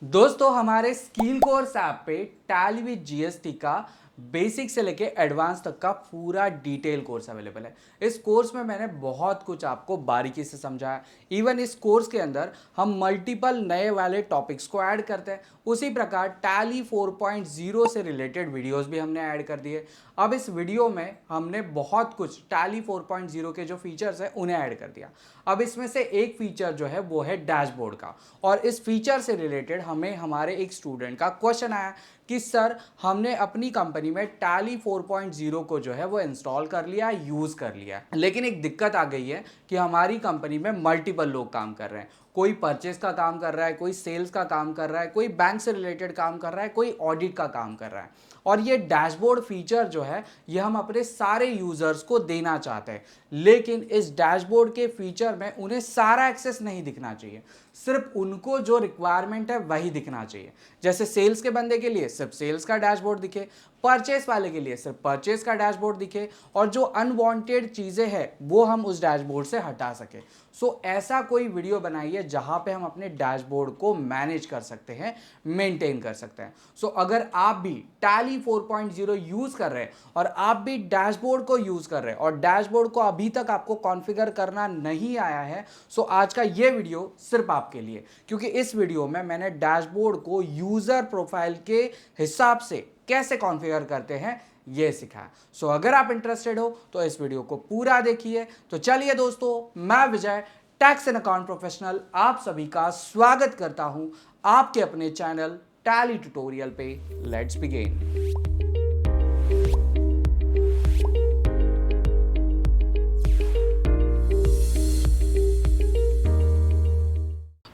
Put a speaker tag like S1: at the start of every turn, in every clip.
S1: दोस्तों हमारे skill course app पे टैली विद जीएसटी का बेसिक से लेके एडवांस तक का पूरा डिटेल कोर्स अवेलेबल है। इस कोर्स में मैंने बहुत कुछ आपको बारीकी से समझाया। इवन इस कोर्स के अंदर हम मल्टीपल नए वाले टॉपिक्स को ऐड करते हैं। उसी प्रकार टैली 4.0 से रिलेटेड वीडियोस भी हमने ऐड कर दिए। अब इस वीडियो में हमने बहुत कुछ टैली 4.0 के जो फीचर्स हैं उन्हें ऐड कर दिया। अब इसमें से एक फीचर जो है वो है डैशबोर्ड का, और इस फीचर से रिलेटेड हमें हमारे एक स्टूडेंट का क्वेश्चन आया कि सर हमने अपनी कंपनी में टैली 4.0 को जो है वो इंस्टॉल कर लिया, यूज़ कर लिया, लेकिन एक दिक्कत आ गई है कि हमारी कंपनी में मल्टीपल लोग काम कर रहे हैं। कोई परचेज का काम कर रहा है, कोई सेल्स का काम कर रहा है, कोई बैंक से रिलेटेड काम कर रहा है, कोई ऑडिट का काम कर रहा है। और ये डैशबोर्ड फीचर जो है ये हम अपने सारे यूजर्स को देना चाहते हैं, लेकिन इस डैशबोर्ड के फीचर में उन्हें सारा एक्सेस नहीं दिखना चाहिए। सिर्फ उनको जो रिक्वायरमेंट है वही दिखना चाहिए। जैसे सेल्स के बंदे के लिए सिर्फ सेल्स का डैशबोर्ड दिखे, परचेस वाले के लिए सिर्फ परचेस का डैशबोर्ड दिखे, और जो अनवांटेड चीज़ें हैं वो हम उस डैशबोर्ड से हटा सके। सो ऐसा कोई वीडियो बनाइए जहां पे हम अपने डैशबोर्ड को मैनेज कर सकते हैं, मेंटेन कर सकते हैं। सो अगर आप भी टैली 4.0 यूज़ कर रहे हैं और आप भी डैशबोर्ड को यूज़ कर रहे हैं और डैशबोर्ड को अभी तक आपको कॉन्फ़िगर करना नहीं आया है, सो आज का ये वीडियो सिर्फ आपके लिए, क्योंकि इस वीडियो में मैंने डैशबोर्ड को यूज़र प्रोफाइल के हिसाब से कैसे कॉन्फ़िगर करते हैं ये सिखाया। सो अगर आप इंटरेस्टेड हो तो इस वीडियो को पूरा देखिए। तो चलिए दोस्तों, मैं विजय टैक्स एंड अकाउंट प्रोफेशनल आप सभी का स्वागत करता हूं आपके अपने चैनल टैली ट्यूटोरियल पे। Let's begin.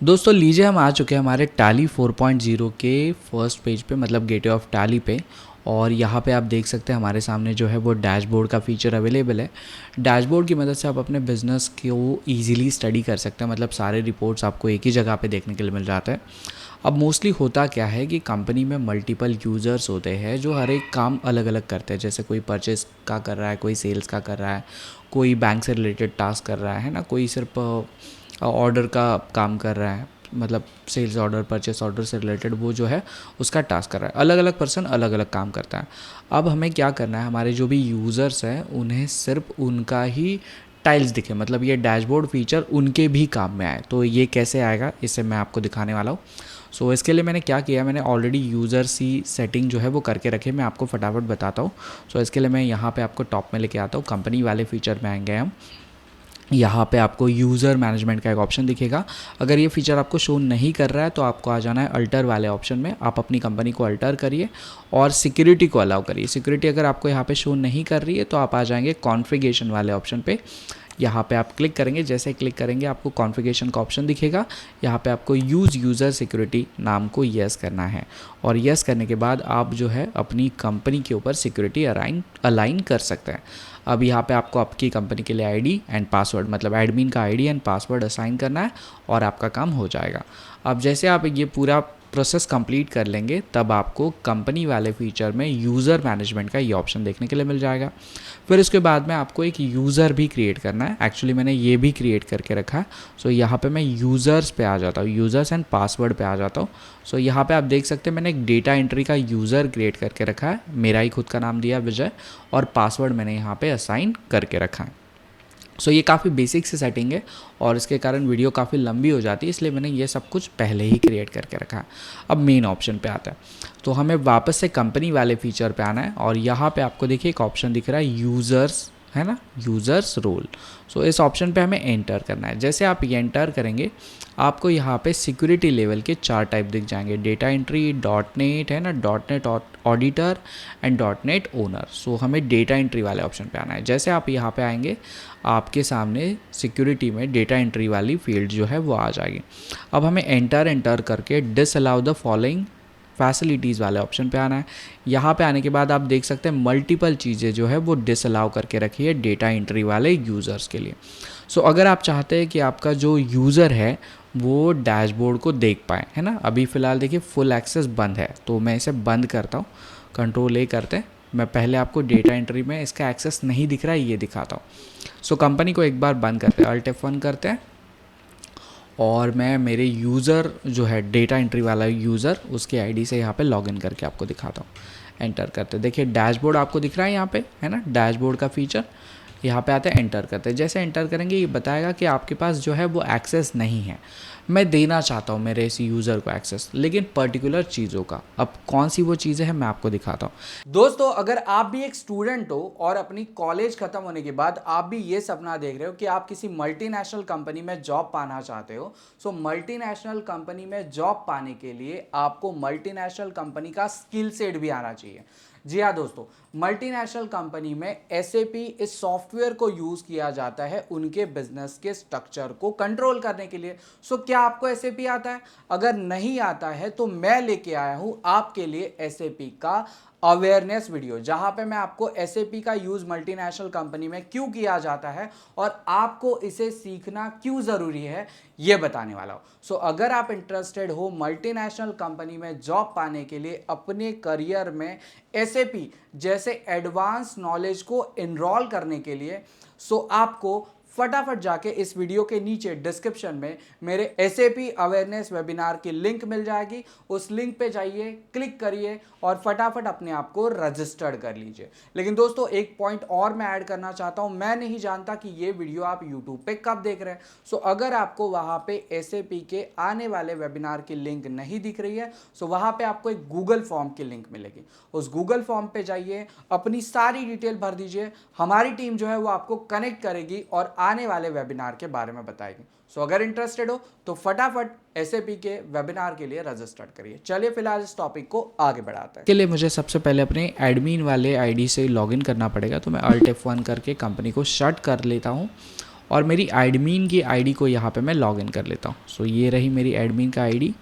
S1: दोस्तों लीजिए, हम आ चुके हैं हमारे टैली 4.0 के फर्स्ट पेज पे, मतलब गेटवे ऑफ टैली पे। और यहाँ पे आप देख सकते हैं हमारे सामने जो है वो डैशबोर्ड का फीचर अवेलेबल है। डैशबोर्ड की मदद से आप अपने बिजनेस को ईजिली स्टडी कर सकते हैं, मतलब सारे रिपोर्ट्स आपको एक ही जगह पे देखने के लिए मिल जाते हैं। अब मोस्टली होता क्या है कि कंपनी में मल्टीपल यूज़र्स होते हैं जो हर एक काम अलग अलग करते हैं। जैसे कोई परचेस का कर रहा है, कोई सेल्स का कर रहा है, कोई बैंक से रिलेटेड टास्क कर रहा है ना, कोई सिर्फ ऑर्डर का काम कर रहा है, मतलब सेल्स ऑर्डर, परचेस ऑर्डर से रिलेटेड वो जो है उसका टास्क कर रहा है। अलग अलग पर्सन अलग अलग काम करता है। अब हमें क्या करना है, हमारे जो भी यूज़र्स हैं उन्हें सिर्फ उनका ही टाइल्स दिखे, मतलब ये डैशबोर्ड फीचर उनके भी काम में आए। तो ये कैसे आएगा इसे मैं आपको दिखाने वाला हूँ। सो इसके लिए मैंने क्या किया, मैंने ऑलरेडी यूज़र सी सेटिंग जो है वो करके रखे, मैं आपको फटाफट बताता हूँ। सो इसके लिए मैं यहाँ पे आपको टॉप में लेके आता हूँ, कंपनी वाले फीचर में आएंगे हम। यहाँ पे आपको यूज़र मैनेजमेंट का एक ऑप्शन दिखेगा। अगर ये फीचर आपको शो नहीं कर रहा है तो आपको आ जाना है अल्टर वाले ऑप्शन में। आप अपनी कंपनी को अल्टर करिए और सिक्योरिटी को अलाउ करिए। सिक्योरिटी अगर आपको यहाँ पे शो नहीं कर रही है तो आप आ जाएंगे कॉन्फ़िगरेशन वाले ऑप्शन पे। यहाँ पे आप क्लिक करेंगे, जैसे क्लिक करेंगे आपको कॉन्फ़िगरेशन का ऑप्शन दिखेगा। यहाँ पे आपको यूज़ यूज़र सिक्योरिटी नाम को येस करना है, और येस करने के बाद आप जो है अपनी कंपनी के ऊपर सिक्योरिटी अलाइन कर सकते हैं। अब यहाँ पे आपको आपकी कंपनी के लिए आईडी एंड पासवर्ड, मतलब एडमिन का आईडी एंड पासवर्ड असाइन करना है और आपका काम हो जाएगा। अब जैसे आप ये पूरा प्रोसेस कंप्लीट कर लेंगे तब आपको कंपनी वाले फीचर में यूज़र मैनेजमेंट का ये ऑप्शन देखने के लिए मिल जाएगा। फिर इसके बाद में आपको एक यूज़र भी क्रिएट करना है। एक्चुअली मैंने ये भी क्रिएट करके रखा है। सो यहाँ पे मैं यूज़र्स पे आ जाता हूँ, यूज़र्स एंड पासवर्ड पे आ जाता हूँ। सो यहाँ पे आप देख सकते हैं मैंने एक डेटा एंट्री का यूज़र क्रिएट करके रखा है, मेरा ही खुद का नाम दिया विजय, और पासवर्ड मैंने यहाँ पे असाइन करके रखा है। सो ये काफ़ी बेसिक से सेटिंग है और इसके कारण वीडियो काफ़ी लंबी हो जाती है, इसलिए मैंने ये सब कुछ पहले ही क्रिएट करके रखा है। अब मेन ऑप्शन पे आता है, तो हमें वापस से कंपनी वाले फीचर पे आना है, और यहाँ पे आपको देखिए एक ऑप्शन दिख रहा है यूज़र्स, है ना, यूज़र्स रोल। सो इस ऑप्शन पे हमें एंटर करना है। जैसे आप ये एंटर करेंगे आपको यहाँ पे सिक्योरिटी लेवल के 4 टाइप दिख जाएंगे, डेटा एंट्री, डॉट नेट, है ना, dot net auditor and dot net owner. So हमें डेटा एंट्री वाले ऑप्शन पे आना है। जैसे आप यहाँ पे आएंगे आपके सामने सिक्योरिटी में डेटा एंट्री वाली फील्ड जो है वो आ जाएगी। अब हमें एंटर करके डिसअलाउ द फॉलोइंग फैसिलिटीज़ वाले ऑप्शन पे आना है। यहाँ पे आने के बाद आप देख सकते हैं मल्टीपल चीज़ें जो है वो डिसअलाउ करके रखी है डेटा एंट्री वाले यूज़र्स के लिए। सो अगर आप चाहते हैं कि आपका जो यूज़र है वो डैशबोर्ड को देख पाए, है ना, अभी फ़िलहाल देखिए फुल एक्सेस बंद है, तो मैं इसे बंद करता हूँ, कंट्रोल ए करते हैं। मैं पहले आपको डेटा एंट्री में इसका एक्सेस नहीं दिख रहा है ये दिखाता हूँ। सो कंपनी को एक बार बंद करते हैं, अल्ट F1 करते हैं, और मैं मेरे यूज़र जो है डेटा एंट्री वाला यूज़र उसकी आईडी से यहाँ पे लॉगिन करके आपको दिखाता हूँ। एंटर करते देखिए डैशबोर्ड आपको दिख रहा है यहाँ पे, है ना, डैशबोर्ड का फीचर। यहाँ पे आते हैं, एंटर करते हैं। जैसे एंटर करेंगे ये बताएगा कि आपके पास जो है वो एक्सेस नहीं है। मैं देना चाहता हूँ मेरे इस यूज़र को एक्सेस, लेकिन पर्टिकुलर चीज़ों का। अब कौन सी वो चीज़ें हैं मैं आपको दिखाता हूँ। दोस्तों अगर आप भी एक स्टूडेंट हो और अपनी कॉलेज खत्म होने के बाद आप भी ये सपना देख रहे हो कि आप किसी मल्टीनेशनल कंपनी में जॉब पाना चाहते हो, सो मल्टीनेशनल कंपनी में जॉब पाने के लिए आपको मल्टीनेशनल कंपनी का स्किल सेट भी आना चाहिए। जी हाँ दोस्तों, मल्टीनेशनल कंपनी में SAP इस सॉफ्टवेयर को यूज किया जाता है उनके बिजनेस के स्ट्रक्चर को कंट्रोल करने के लिए। सो क्या आपको SAP आता है? अगर नहीं आता है तो मैं लेके आया हूं आपके लिए SAP का अवेयरनेस वीडियो, जहां पे मैं आपको SAP का यूज मल्टीनेशनल कंपनी में क्यों किया जाता है और आपको इसे सीखना क्यों जरूरी है ये बताने वाला हूं। सो अगर आप इंटरेस्टेड हो मल्टीनेशनल कंपनी में जॉब पाने के लिए अपने करियर में SAP जैसे एडवांस नॉलेज को एनरोल करने के लिए, सो आपको फटाफट जाके इस वीडियो के नीचे डिस्क्रिप्शन में मेरे SAP अवेयरनेस वेबिनार की लिंक मिल जाएगी। उस लिंक पे जाइए, क्लिक करिए और फटाफट अपने आप को रजिस्टर्ड कर लीजिए। लेकिन दोस्तों एक पॉइंट और मैं ऐड करना चाहता हूं, मैं नहीं जानता कि ये वीडियो आप यूट्यूब पे कब देख रहे हैं। सो अगर आपको वहां पे SAP के आने वाले वेबिनार की लिंक नहीं दिख रही है, सो वहां पे आपको एक गूगल फॉर्म की लिंक मिलेगी। उस गूगल फॉर्म पे जाइए, अपनी सारी डिटेल भर दीजिए, हमारी टीम जो है वो आपको कनेक्ट करेगी और आने वाले वेबिनार के बारे में बताएगी। सो अगर इंटरेस्टेड हो तो फटाफट SAP के वेबिनार के लिए रजिस्टर करिए। चलिए फिलहाल इस टॉपिक को आगे बढ़ाते हैं। के लिए मुझे सबसे पहले अपने एडमिन वाले आईडी से लॉगिन करना पड़ेगा, तो मैं Alt F1 करके कंपनी को शट कर लेता हूँ और मेरी एडमिन की आईडी को यहाँ पे मैं लॉगिन कर लेता हूँ। सो ये रही मेरी एडमिन का आईडी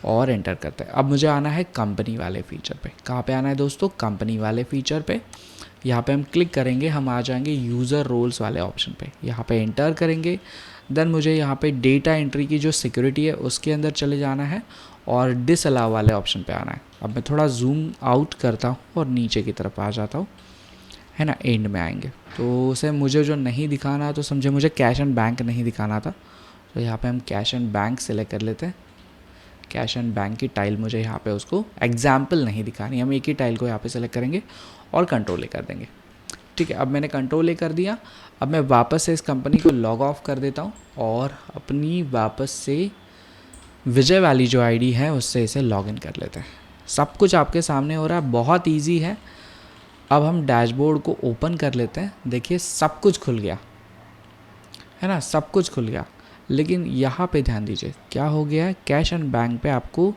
S1: और एंटर करते हैं। अब मुझे आना है कंपनी वाले फीचर पे। कहाँ पे आना है दोस्तों? कंपनी वाले फीचर पे। यहाँ पे हम क्लिक करेंगे, हम आ जाएंगे यूज़र रोल्स वाले ऑप्शन पे। यहाँ पे एंटर करेंगे, देन मुझे यहाँ पे डेटा एंट्री की जो सिक्योरिटी है उसके अंदर चले जाना है और डिसअलाउ वाले ऑप्शन पे आना है। अब मैं थोड़ा जूम आउट करता हूँ और नीचे की तरफ आ जाता हूँ, है ना, एंड में आएंगे। तो उसे मुझे जो नहीं दिखाना, तो समझे मुझे कैश एंड बैंक नहीं दिखाना था, तो यहाँ पे हम कैश एंड बैंक सेलेक्ट कर लेते हैं। कैश एंड बैंक की टाइल मुझे यहाँ पे उसको एग्जाम्पल नहीं दिखानी, हम एक ही टाइल को यहाँ पे सेलेक्ट करेंगे और कंट्रोल ए कर देंगे। ठीक है, अब मैंने कंट्रोल ए कर दिया। अब मैं वापस से इस कंपनी को लॉग ऑफ कर देता हूँ और अपनी वापस से विजय वाली जो आईडी है उससे इसे लॉगिन कर लेते हैं। सब कुछ आपके सामने हो रहा है, बहुत ईजी है। अब हम डैशबोर्ड को ओपन कर लेते हैं। देखिए सब कुछ खुल गया, है ना, सब कुछ खुल गया। लेकिन यहाँ पे ध्यान दीजिए क्या हो गया है, कैश एंड बैंक पे आपको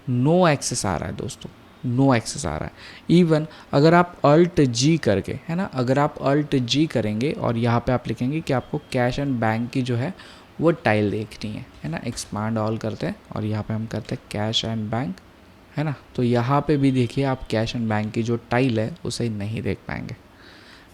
S1: नो एक्सेस आ रहा है दोस्तों, नो एक्सेस आ रहा है। इवन अगर आप Alt G करके, है ना, अगर आप Alt G करेंगे और यहाँ पे आप लिखेंगे कि आपको कैश एंड बैंक की जो है वो टाइल देखनी है ना, एक्सपांड ऑल करते हैं और यहाँ पे हम करते हैं कैश एंड बैंक, है ना। तो यहाँ पे भी देखिए आप कैश एंड बैंक की जो टाइल है उसे नहीं देख पाएंगे,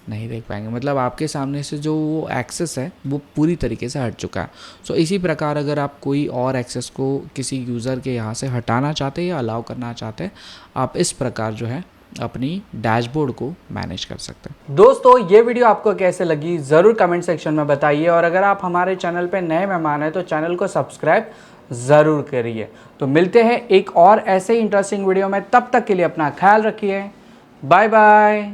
S1: नहीं देख पाएंगे। मतलब आपके सामने से जो वो एक्सेस है वो पूरी तरीके से हट चुका है। सो इसी प्रकार अगर आप कोई और एक्सेस को किसी यूज़र के यहाँ से हटाना चाहते हैं या अलाउ करना चाहते हैं, आप इस प्रकार जो है अपनी डैशबोर्ड को मैनेज कर सकते हैं। दोस्तों ये वीडियो आपको कैसे लगी ज़रूर कमेंट सेक्शन में बताइए, और अगर आप हमारे चैनल पर नए मेहमान हैं तो चैनल को सब्सक्राइब ज़रूर करिए। तो मिलते हैं एक और ऐसे इंटरेस्टिंग वीडियो में, तब तक के लिए अपना ख्याल रखिए। Bye bye.